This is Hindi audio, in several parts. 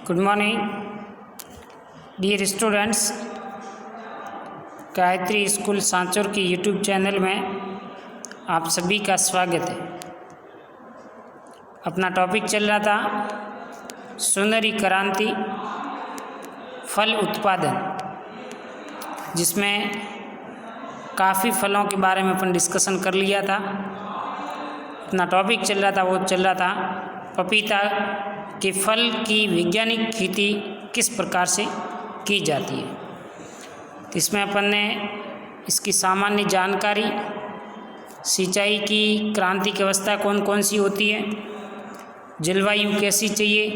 Good morning dear students. Gayatri school Sanchore के यूट्यूब चैनल में आप सभी का स्वागत है। अपना टॉपिक चल रहा था सुनहरी क्रांति फल उत्पादन, जिसमें काफ़ी फलों के बारे में अपन डिस्कशन कर लिया था। अपना टॉपिक चल रहा था पपीता के फल की वैज्ञानिक खेती किस प्रकार से की जाती है। तो इसमें अपन ने इसकी सामान्य जानकारी, सिंचाई की क्रांतिक अवस्था कौन कौन सी होती है, जलवायु कैसी चाहिए,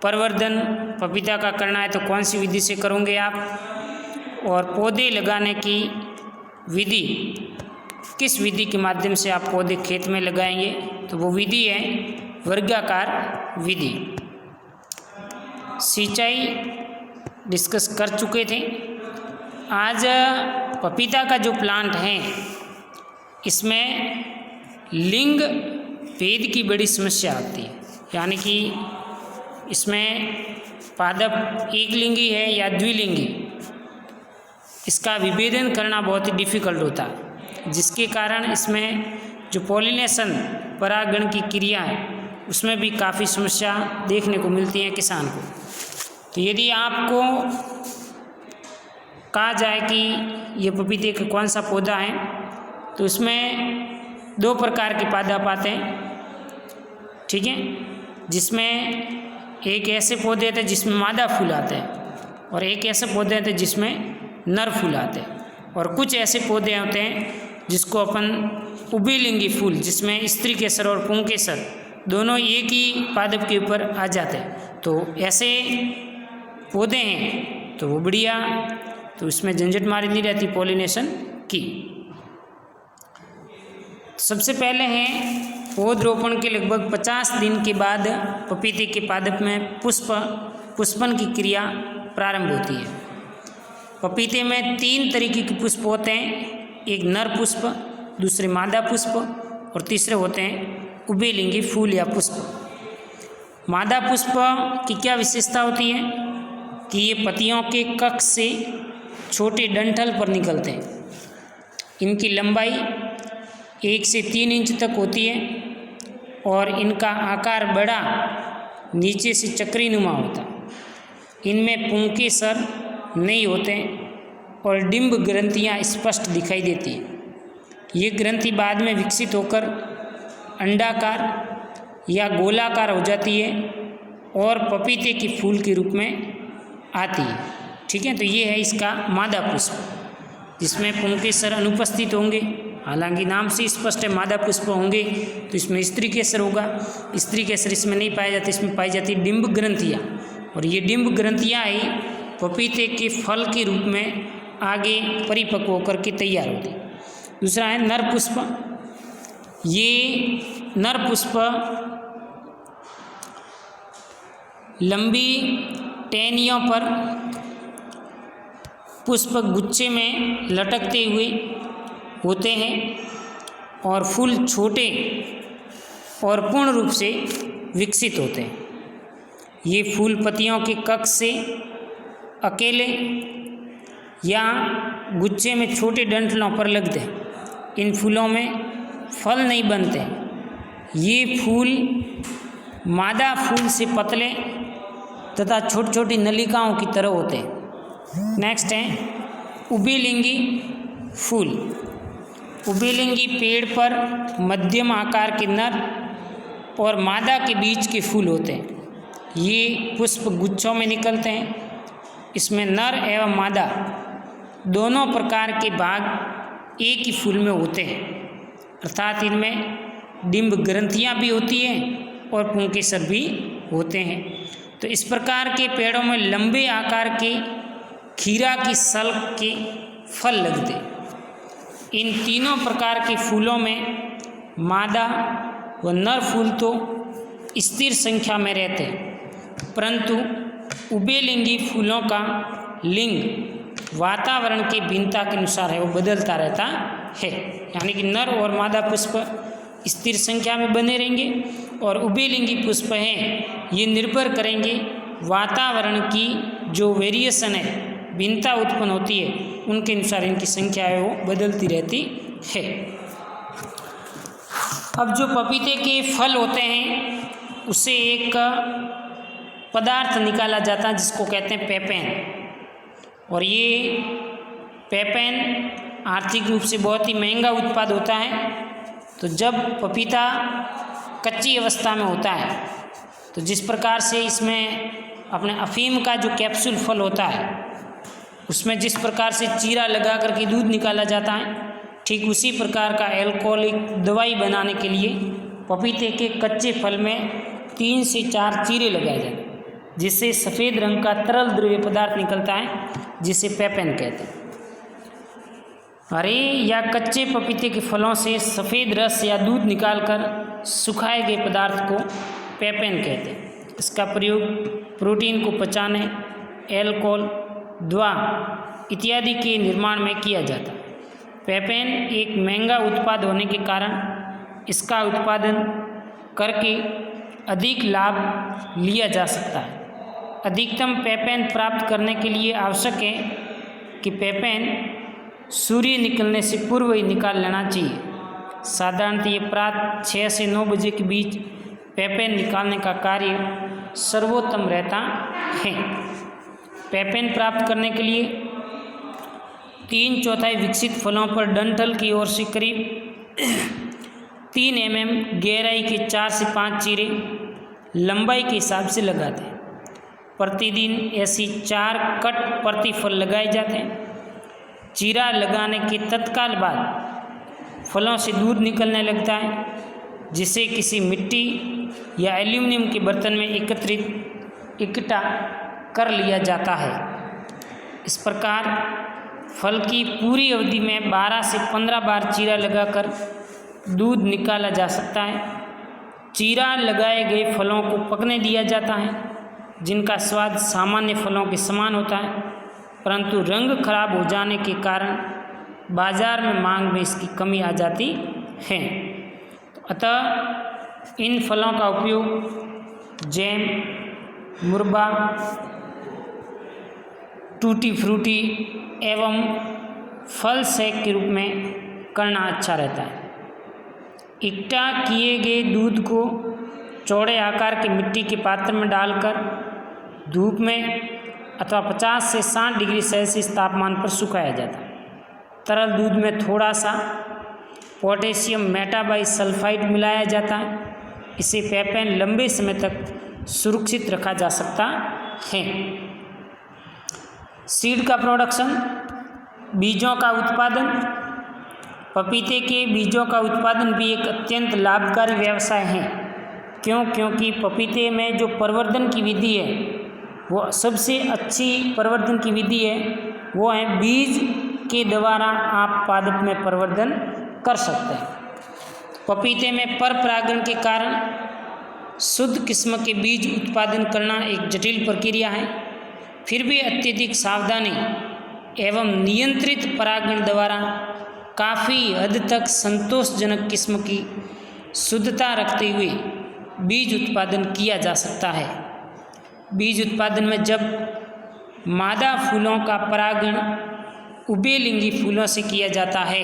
प्रवर्धन पपीता का करना है तो कौन सी विधि से करोगे आप, और पौधे लगाने की विधि, किस विधि के माध्यम से आप पौधे खेत में लगाएंगे, तो वो विधि है वर्गाकार विधि। सिंचाई डिस्कस कर चुके थे। आज पपीता का जो प्लांट है इसमें लिंग भेद की बड़ी समस्या आती है, यानी कि इसमें पादप एक लिंगी है या द्विलिंगी, इसका विभेदन करना बहुत ही डिफ़िकल्ट होता है, जिसके कारण इसमें जो पॉलिनेशन परागण की क्रिया है उसमें भी काफ़ी समस्या देखने को मिलती है किसान को। तो यदि आपको कहा जाए कि ये पपीते का कौन सा पौधा है, तो उसमें दो प्रकार के पादप आते हैं, ठीक है, जिसमें एक ऐसे पौधे आते हैं जिसमें मादा फूल आते हैं और एक ऐसे पौधे आते हैं जिसमें नर फूल आते हैं, और कुछ ऐसे पौधे होते हैं जिसको अपन उभयलिंगी फूल, जिसमें स्त्री केसर और पुंकेसर दोनों एक ही पादप के ऊपर आ जाते हैं। तो ऐसे पौधे हैं तो वो बढ़िया, तो इसमें झंझट मारी नहीं रहती पॉलिनेशन की। सबसे पहले हैं पौध रोपण के लगभग 50 दिन के बाद पपीते के पादप में पुष्पन की क्रिया प्रारंभ होती है। पपीते में 3 तरीके के पुष्प होते हैं, एक नर पुष्प, दूसरे मादा पुष्प और तीसरे होते हैं उभयलिंगी फूल या पुष्प। मादा पुष्प की क्या विशेषता होती है कि ये पत्तियों के कक्ष से छोटे डंठल पर निकलते हैं। इनकी लंबाई 1 से 3 इंच तक होती है और इनका आकार बड़ा, नीचे से चक्रीनुमा होता है। इनमें पुंकेसर नहीं होते और डिंब ग्रंथियाँ स्पष्ट दिखाई देती हैं। ये ग्रंथि बाद में विकसित होकर अंडाकार या गोलाकार हो जाती है और पपीते के फूल के रूप में आती है, ठीक है। तो ये है इसका मादा पुष्प, जिसमें पुंकेसर अनुपस्थित होंगे, हालांकि नाम से स्पष्ट है मादा पुष्प होंगे, तो इसमें स्त्री केसर होगा। स्त्री केसर इसमें नहीं पाया जाता, इसमें पाई जाती है डिंब ग्रंथियाँ, और ये डिंब ग्रंथियाँ ही पपीते के फल के रूप में आगे परिपक्व होकर के तैयार होती। दूसरा है नर पुष्प। ये नर पुष्प लंबी टहनियों पर पुष्प गुच्छे में लटकते हुए होते हैं और फूल छोटे और पूर्ण रूप से विकसित होते हैं। ये फूल पत्तियों के कक्ष से अकेले या गुच्छे में छोटे डंठलों पर लगते हैं। इन फूलों में फल नहीं बनते। ये फूल मादा फूल से पतले तथा छोटी छोटी नलिकाओं की तरह होते हैं। नेक्स्ट है उभयलिंगी फूल। उभयलिंगी पेड़ पर मध्यम आकार के नर और मादा के बीच के फूल होते हैं। ये पुष्प गुच्छों में निकलते हैं। इसमें नर एवं मादा दोनों प्रकार के भाग एक ही फूल में होते हैं, अर्थात इनमें डिंब ग्रंथियाँ भी होती हैं और पुंकेसर भी होते हैं। तो इस प्रकार के पेड़ों में लंबे आकार के खीरा की सल्क के फल लगते। इन तीनों प्रकार के फूलों में मादा व नर फूल तो स्थिर संख्या में रहते हैं, परंतु उभयलिंगी फूलों का लिंग वातावरण की भिन्नता के अनुसार है, वो बदलता रहता है। यानी कि नर और मादा पुष्प स्थिर संख्या में बने रहेंगे और उभयलिंगी पुष्प हैं ये निर्भर करेंगे वातावरण की जो वेरिएशन है, भिन्नता उत्पन्न होती है, उनके अनुसार इनकी संख्या है वो बदलती रहती है। अब जो पपीते के फल होते हैं उससे एक पदार्थ निकाला जाता है जिसको कहते हैं पेपेन। और ये पेपेन आर्थिक रूप से बहुत ही महंगा उत्पाद होता है। तो जब पपीता कच्ची अवस्था में होता है तो जिस प्रकार से इसमें अपने अफीम का जो कैप्सूल फल होता है उसमें जिस प्रकार से चीरा लगा करके दूध निकाला जाता है, ठीक उसी प्रकार का एल्कोहलिक दवाई बनाने के लिए पपीते के कच्चे फल में 3 से 4 चीरे लगाए जाते हैं, जिससे सफ़ेद रंग का तरल द्रव्य पदार्थ निकलता है जिसे पेपेन कहते हैं। हरे या कच्चे पपीते के फलों से सफ़ेद रस या दूध निकालकर सुखाए गए पदार्थ को पेपेन कहते हैं। इसका प्रयोग प्रोटीन को पचाने, एल्कोहल, दवा इत्यादि के निर्माण में किया जाता है। पेपेन एक महंगा उत्पाद होने के कारण इसका उत्पादन करके अधिक लाभ लिया जा सकता है। अधिकतम पेपेन प्राप्त करने के लिए आवश्यक है कि पेपेन सूर्य निकलने से पूर्व ही निकाल लेना चाहिए। साधारणतः ये प्रातः 6 से 9 बजे के बीच पेपेन निकालने का कार्य सर्वोत्तम रहता है। पेपेन प्राप्त करने के लिए 3/4 विकसित फलों पर डंठल की ओर से करीब 3 mm गहराई के 4 से 5 चीरे लंबाई के हिसाब से लगाते हैं। प्रतिदिन ऐसी 4 कट प्रति फल लगाए जाते हैं। चीरा लगाने के तत्काल बाद फलों से दूध निकलने लगता है, जिसे किसी मिट्टी या एल्यूमिनियम के बर्तन में इकट्ठा कर लिया जाता है। इस प्रकार फल की पूरी अवधि में 12 से 15 बार चीरा लगाकर दूध निकाला जा सकता है। चीरा लगाए गए फलों को पकने दिया जाता है, जिनका स्वाद सामान्य फलों के समान होता है, परंतु रंग खराब हो जाने के कारण बाजार में मांग में इसकी कमी आ जाती है। अतः इन फलों का उपयोग जैम, मुरब्बा, टूटी फ्रूटी एवं फल सेक के रूप में करना अच्छा रहता है। इकट्ठा किए गए दूध को चौड़े आकार के मिट्टी के पात्र में डालकर धूप में अथवा 50 से 60 डिग्री सेल्सियस तापमान पर सुखाया जाता है। तरल दूध में थोड़ा सा पोटेशियम मेटाबाइसल्फाइड मिलाया जाता है। इसे पेपेन लंबे समय तक सुरक्षित रखा जा सकता है। सीड का प्रोडक्शन, बीजों का उत्पादन। पपीते के बीजों का उत्पादन भी एक अत्यंत लाभकारी व्यवसाय है। क्योंकि पपीते में जो प्रवर्धन की विधि है वो सबसे अच्छी प्रवर्धन की विधि है, वो है बीज के द्वारा आप पादप में प्रवर्धन कर सकते हैं। पपीते में पर परागण के कारण शुद्ध किस्म के बीज उत्पादन करना एक जटिल प्रक्रिया है। फिर भी अत्यधिक सावधानी एवं नियंत्रित परागण द्वारा काफ़ी हद तक संतोषजनक किस्म की शुद्धता रखते हुए बीज उत्पादन किया जा सकता है। बीज उत्पादन में जब मादा फूलों का परागण उभयलिंगी फूलों से किया जाता है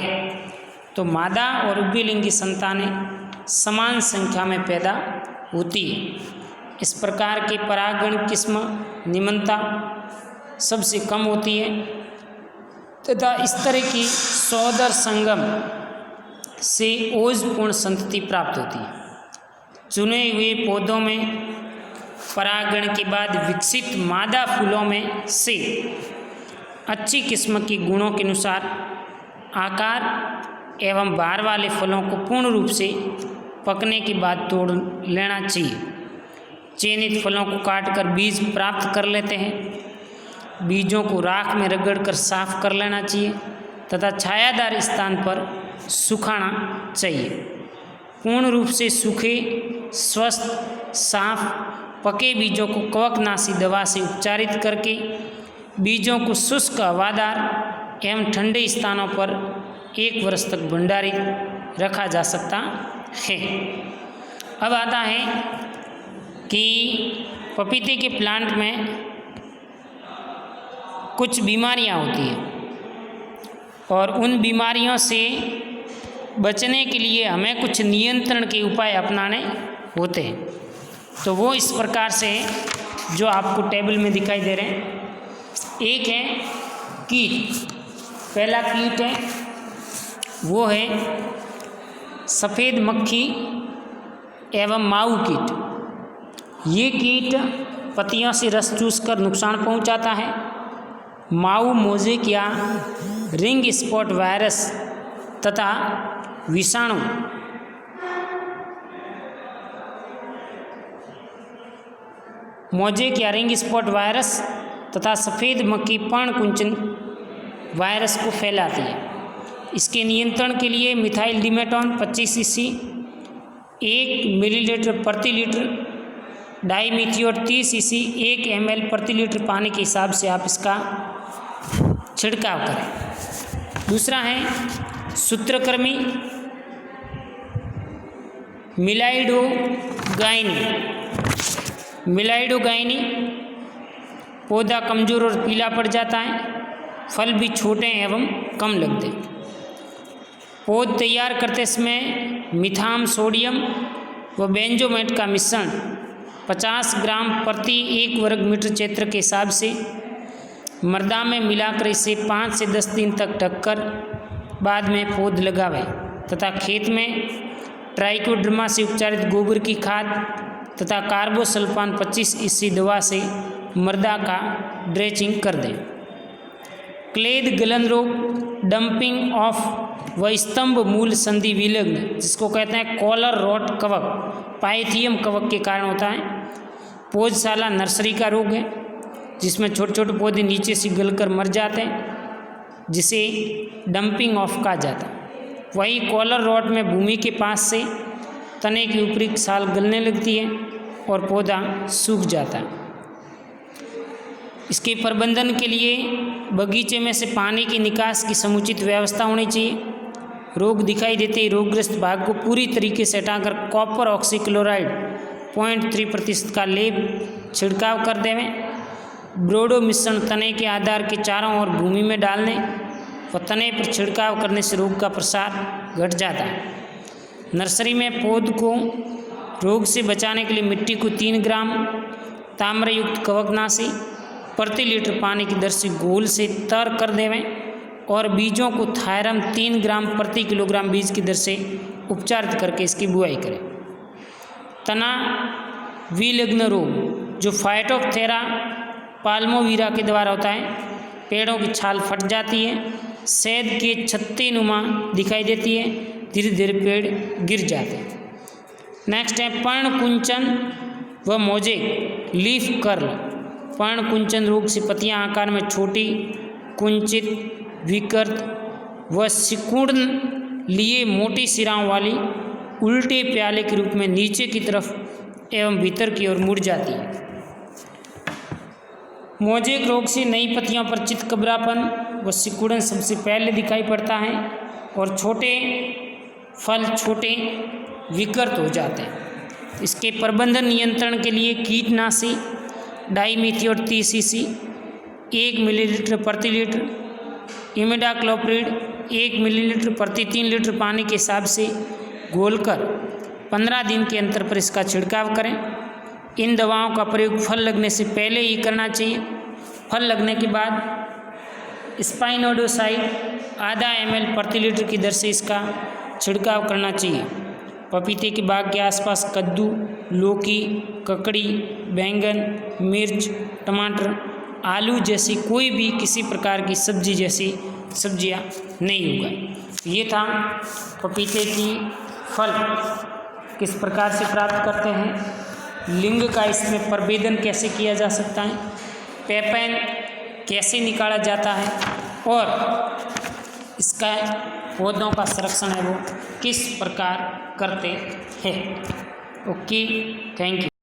तो मादा और उभयलिंगी संतानें समान संख्या में पैदा होती है। इस प्रकार के परागण किस्म निम्नता सबसे कम होती है तथा इस तरह की सौदर संगम से ओजपूर्ण संतति प्राप्त होती है। चुने हुए पौधों में परागण के बाद विकसित मादा फूलों में से अच्छी किस्म के गुणों के अनुसार आकार एवं भार वाले फलों को पूर्ण रूप से पकने के बाद तोड़ लेना चाहिए। चयनित फलों को काटकर बीज प्राप्त कर लेते हैं। बीजों को राख में रगड़कर साफ कर लेना चाहिए तथा छायादार स्थान पर सुखाना चाहिए। पूर्ण रूप से सूखे, स्वस्थ, साफ पके बीजों को कवकनाशी दवा से उपचारित करके बीजों को शुष्क, हवादार एवं ठंडे स्थानों पर 1 वर्ष तक भंडारित रखा जा सकता है। अब आता है कि पपीते के प्लांट में कुछ बीमारियां होती हैं और उन बीमारियों से बचने के लिए हमें कुछ नियंत्रण के उपाय अपनाने होते हैं। तो वो इस प्रकार से जो आपको टेबल में दिखाई दे रहे हैं। एक है कीट, पहला कीट है वो है सफ़ेद मक्खी एवं माऊ कीट। ये कीट पत्तियों से रस चूसकर नुकसान पहुंचाता है। माऊ मोज़ेक या रिंग स्पॉट वायरस तथा विषाणु मोज़ेक या रिंग स्पॉट वायरस तथा सफ़ेद मक्खी पर्णकुंचन वायरस को फैलाती है। इसके नियंत्रण के लिए मिथाइल डिमेटोन 25 cc 1 मिलीलीटर प्रति लीटर, डाईमीथियोट 30 cc 1 ml प्रति लीटर पानी के हिसाब से आप इसका छिड़काव करें। दूसरा है सूत्रकृमि मिलाइडोगाइनी। पौधा कमज़ोर और पीला पड़ जाता है, फल भी छोटे एवं कम लगते। पौध तैयार करते समय मिथाम सोडियम व बेंजोमेट का मिश्रण 50 ग्राम प्रति 1 वर्ग मीटर क्षेत्र के हिसाब से मृदा में मिलाकर इसे 5 से 10 दिन तक ढककर बाद में पौध लगावें तथा खेत में ट्राइकोडर्मा से उपचारित गोबर की खाद तथा कार्बोसल्फान 25 ईसी दवा से मृदा का ड्रेचिंग कर दें। क्लेद गलन रोग, डंपिंग ऑफ व स्तंभ मूल संधि विलग्न, जिसको कहते हैं कॉलर रॉट कवक, पाइथियम कवक के कारण होता है। पौधशाला नर्सरी का रोग है जिसमें छोटे छोटे पौधे नीचे से गलकर मर जाते हैं, जिसे डंपिंग ऑफ कहा जाता है। वही कॉलर रॉट में भूमि के पास से तने की ऊपरी छाल गलने लगती है और पौधा सूख जाता है। इसके प्रबंधन के लिए बगीचे में से पानी की निकास की समुचित व्यवस्था होनी चाहिए। रोग दिखाई देते ही रोगग्रस्त भाग को पूरी तरीके से हटाकर कॉपर ऑक्सीक्लोराइड 0.3% का लेप छिड़काव कर देवें। ब्रोडो मिश्रण तने के आधार के चारों ओर भूमि में डालने व तने पर छिड़काव करने से रोग का प्रसार घट जाता है। नर्सरी में पौध को रोग से बचाने के लिए मिट्टी को 3 ग्राम ताम्रयुक्त कवकनाशी प्रति लीटर पानी की दर से घोल से तर कर देवें और बीजों को थायरम 3 ग्राम प्रति किलोग्राम बीज की दर से उपचारित करके इसकी बुआई करें। तना विलग्न रोग जो फाइटोप्थेरा पाल्मोवीरा के द्वारा होता है, पेड़ों की छाल फट जाती है, सेब के छत्ते नुमा दिखाई देती है, धीरे धीरे पेड़ गिर जाते हैं। नेक्स्ट है पर्णकुंचन व मोज़ेक लीफ कर्ल। पर्णकुंचन रोग से पत्तियां आकार में छोटी, कुंचित, विकृत व सिकुड़न लिए मोटी सिराओं वाली उल्टे प्याले के रूप में नीचे की तरफ एवं भीतर की ओर मुड़ जाती है। मोज़ेक रोग से नई पत्तियों पर चितकबरापन व सिकुड़न सबसे पहले दिखाई पड़ता है और छोटे फल छोटे विकृत हो जाते हैं। इसके प्रबंधन नियंत्रण के लिए कीटनाशी डाईमीथियोट 30 cc 1 मिलीलीटर प्रति लीटर, इमिडाक्लोप्रिड 1 मिलीलीटर प्रति 3 लीटर पानी के हिसाब से घोलकर 15 दिन के अंतर पर इसका छिड़काव करें। इन दवाओं का प्रयोग फल लगने से पहले ही करना चाहिए। फल लगने के बाद स्पाइनोडोसाइड आधा ml प्रति लीटर की दर से इसका छिड़काव करना चाहिए। पपीते के बाग के आसपास कद्दू, लौकी, ककड़ी, बैंगन, मिर्च, टमाटर, आलू जैसी कोई भी किसी प्रकार की सब्जी जैसी सब्जियां नहीं उगाएं। ये था पपीते की फल किस प्रकार से प्राप्त करते हैं, लिंग का इसमें प्रभेदन कैसे किया जा सकता है, पेपेन कैसे निकाला जाता है और इसका पौधों का संरक्षण है वो किस प्रकार करते हैं। Okay, thank you.